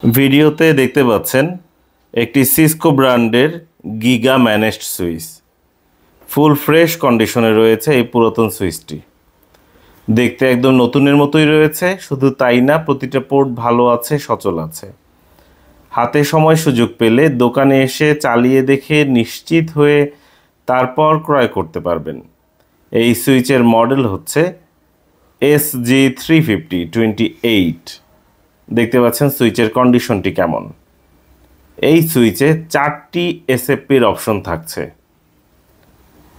ভিডিওতে দেখতে পাচ্ছেন একটি সিসকো ব্র্যান্ডের giga managed switch. Full fresh কন্ডিশনে রয়েছে এই পুরাতন সুইচটি। দেখতে একদম নতুনের মতোই রয়েছে। শুধু তাই না, প্রতিটা পোর্ট ভালো আছে, সচল আছে। হাতে সময় সুযোগ পেলে দোকানে এসে চালিয়ে দেখে নিশ্চিত হয়ে তারপর ক্রয় করতে পারবেন। এই সুইচের মডেল হচ্ছে SG350-28। দেখতে পাচ্ছেন সুইচের কন্ডিশনটি কেমন। এই সুইচে 4টি এসএফপির অপশন থাকছে।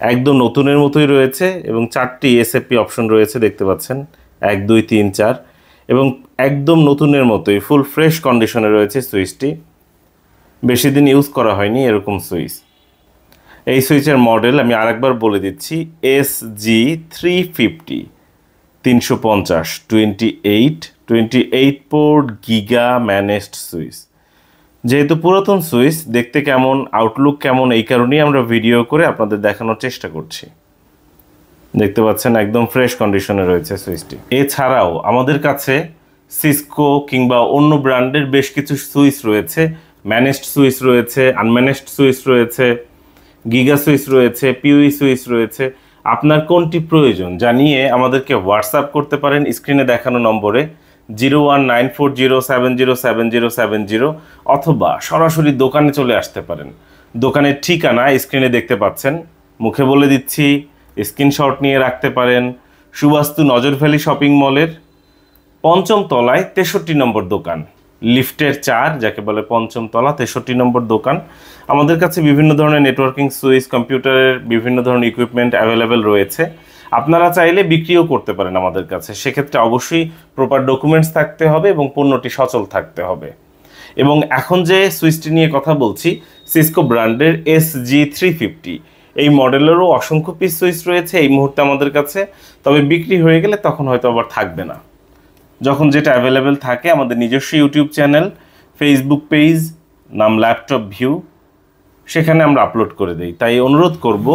একদম নতুনের মতোই রয়েছে এবং 4টি এসএফপি অপশন রয়েছে, দেখতে পাচ্ছেন 1 2 3 4, এবং একদম নতুনের মতোই ফুল ফ্রেশ কন্ডিশনে রয়েছে সুইচটি। বেশি দিন ইউজ করা হয়নি এরকম সুইচ। এই সুইচের মডেল আমি আরেকবার বলে দিচ্ছি, SG350-350-28 port giga managed switch. যেহেতু পুরাতন সুইচ, দেখতে কেমন, আউটলুক কেমন, এই কারণেই আমরা ভিডিও করে আপনাদের দেখানোর চেষ্টা করছি। দেখতে পাচ্ছেন একদম ফ্রেশ কন্ডিশনে রয়েছে সুইচটি। এছাড়াও আমাদের কাছে সিসকো কিংবা অন্য ব্র্যান্ডের বেশ কিছু সুইচ রয়েছে। ম্যানেজড সুইচ রয়েছে, আনম্যানেজড সুইচ রয়েছে, গিগা সুইচ রয়েছে, পিউই সুইচ রয়েছে। আপনার কোনটি প্রয়োজন জানিয়ে আমাদেরকে হোয়াটসঅ্যাপ করতে পারেন স্ক্রিনে দেখানো নম্বরে 019407070770, অথবা সরাসরি দোকানে চলে আসতে পারেন। দোকানের ঠিকানা স্ক্রিনে দেখতে পাচ্ছেন, মুখে বলে দিচ্ছি, স্ক্রিনশট নিয়ে রাখতে পারেন। সুবাস্তু নজরভ্যালি শপিং মলের 5ম তলায় 63 নম্বর দোকান, লিফটের 4, যাকে বলে 5ম তলা, 63 নম্বর দোকান। আমাদের কাছে বিভিন্ন ধরনের নেটওয়ার্কিং সুইচ, কম্পিউটারের বিভিন্ন ধরনের ইকুইপমেন্ট অ্যাভেলেবেল রয়েছে। আপনারা চাইলে বিক্রিও করতে পারেন আমাদের কাছে। সেক্ষেত্রে অবশ্যই প্রপার ডকুমেন্টস থাকতে হবে এবং পণ্যটি সচল থাকতে হবে। এবং এখন যে সুইচটি নিয়ে কথা বলছি, সিসকো ব্র্যান্ডের SG350, এই মডেলেরও অসংখ্য পিস সুইচ রয়েছে এই মুহূর্তে আমাদের কাছে। তবে বিক্রি হয়ে গেলে তখন হয়তো আবার থাকবে না। যখন যেটা অ্যাভেলেবেল থাকে, আমাদের নিজস্ব ইউটিউব চ্যানেল, ফেসবুক পেজ, নাম ল্যাপটপ ভিউ, সেখানে আমরা আপলোড করে দিই। তাই অনুরোধ করব,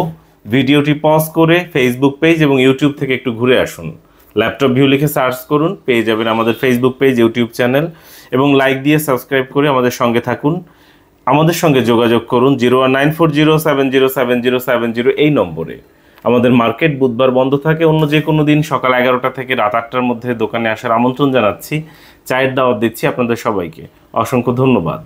ভিডিওটি পজ করে ফেসবুক পেজ এবং ইউটিউব থেকে একটু ঘুরে আসুন। ল্যাপটপ ভিউ লিখে সার্চ করুন, পেয়ে যাবেন আমাদের ফেসবুক পেজ, ইউটিউব চ্যানেল, এবং লাইক দিয়ে সাবস্ক্রাইব করে আমাদের সঙ্গে থাকুন। আমাদের সঙ্গে যোগাযোগ করুন 019407070770 এই নম্বরে। আমাদের মার্কেট বুধবার বন্ধ থাকে, অন্য যে কোনো দিন সকাল 11টা থেকে রাত 8টার মধ্যে দোকানে আসার আমন্ত্রণ জানাচ্ছি। চায়ের দাওয়াত দিচ্ছি আপনাদের সবাইকে। অসংখ্য ধন্যবাদ।